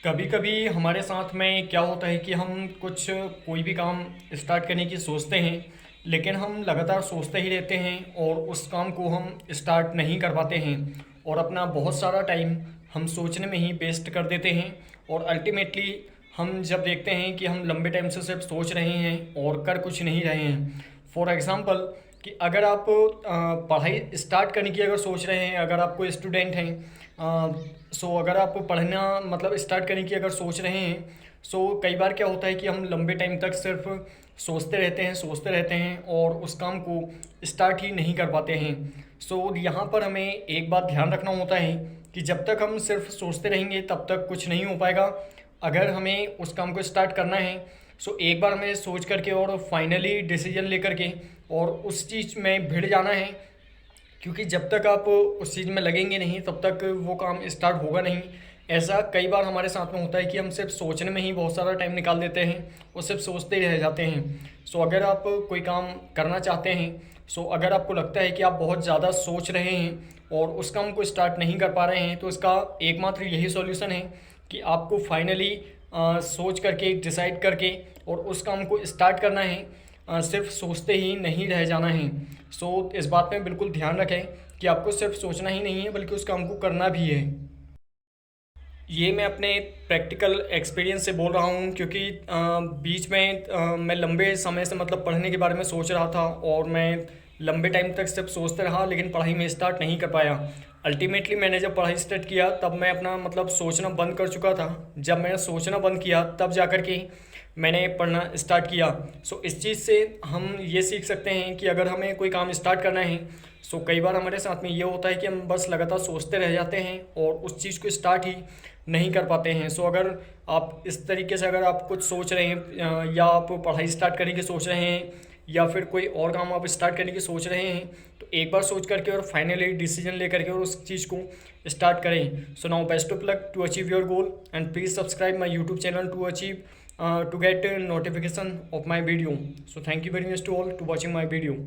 कभी कभी हमारे साथ में क्या होता है कि हम कुछ कोई भी काम स्टार्ट करने की सोचते हैं, लेकिन हम लगातार सोचते ही रहते हैं और उस काम को हम स्टार्ट नहीं कर पाते हैं और अपना बहुत सारा टाइम हम सोचने में ही वेस्ट कर देते हैं। और अल्टीमेटली हम जब देखते हैं कि हम लंबे टाइम से सिर्फ सोच रहे हैं और कर कुछ नहीं रहे हैं। फॉर एग्ज़ाम्पल कि अगर आप पढ़ाई स्टार्ट करने की अगर सोच रहे हैं, अगर आप कोई स्टूडेंट हैं, सो अगर आप पढ़ना मतलब स्टार्ट करने की अगर सोच रहे हैं, सो कई बार क्या होता है कि हम लंबे टाइम तक सिर्फ सोचते रहते हैं और उस काम को स्टार्ट ही नहीं कर पाते हैं। सो यहाँ पर हमें एक बात ध्यान रखना होता है कि जब तक हम सिर्फ सोचते रहेंगे तब तक कुछ नहीं हो पाएगा। अगर हमें उस काम को स्टार्ट करना है, सो एक बार हमें सोच करके और फाइनली डिसीजन लेकर के और उस चीज़ में भिड़ जाना है, क्योंकि जब तक आप उस चीज़ में लगेंगे नहीं तब तक वो काम स्टार्ट होगा नहीं। ऐसा कई बार हमारे साथ में होता है कि हम सिर्फ सोचने में ही बहुत सारा टाइम निकाल देते हैं और सिर्फ सोचते ही रह जाते हैं। सो अगर आप कोई काम करना चाहते हैं, सो अगर आपको लगता है कि आप बहुत ज़्यादा सोच रहे हैं और उस काम को स्टार्ट नहीं कर पा रहे हैं, तो इसका एकमात्र यही सॉल्यूशन है कि आपको फाइनली सोच करके डिसाइड करके और उस काम को स्टार्ट करना है। सिर्फ सोचते ही नहीं रह जाना है। सो इस बात में बिल्कुल ध्यान रखें कि आपको सिर्फ सोचना ही नहीं है बल्कि उस काम को करना भी है। ये मैं अपने प्रैक्टिकल एक्सपीरियंस से बोल रहा हूँ, क्योंकि बीच में मैं लंबे समय से मतलब पढ़ने के बारे में सोच रहा था और मैं लंबे टाइम तक सिर्फ सोचते रहा लेकिन पढ़ाई में स्टार्ट नहीं कर पाया। अल्टीमेटली मैंने जब पढ़ाई स्टार्ट किया तब मैं अपना मतलब सोचना बंद कर चुका था। जब मैंने सोचना बंद किया तब जा कर के मैंने पढ़ना स्टार्ट किया। सो इस चीज़ से हम ये सीख सकते हैं कि अगर हमें कोई काम स्टार्ट करना है, सो कई बार हमारे साथ में ये होता है कि हम बस लगातार सोचते रह जाते हैं और उस चीज़ को स्टार्ट ही नहीं कर पाते हैं। सो अगर आप इस तरीके से अगर आप कुछ सोच रहे हैं, या आप पढ़ाई स्टार्ट करने की सोच रहे हैं या फिर कोई और काम आप स्टार्ट करने की सोच रहे हैं, तो एक बार सोच करके और फाइनली डिसीजन ले करके और उस चीज़ को स्टार्ट करें। So now best of luck to achieve your goal and please subscribe my YouTube channel to achieve to get notification of my video. So thank you very much to all to watching my video.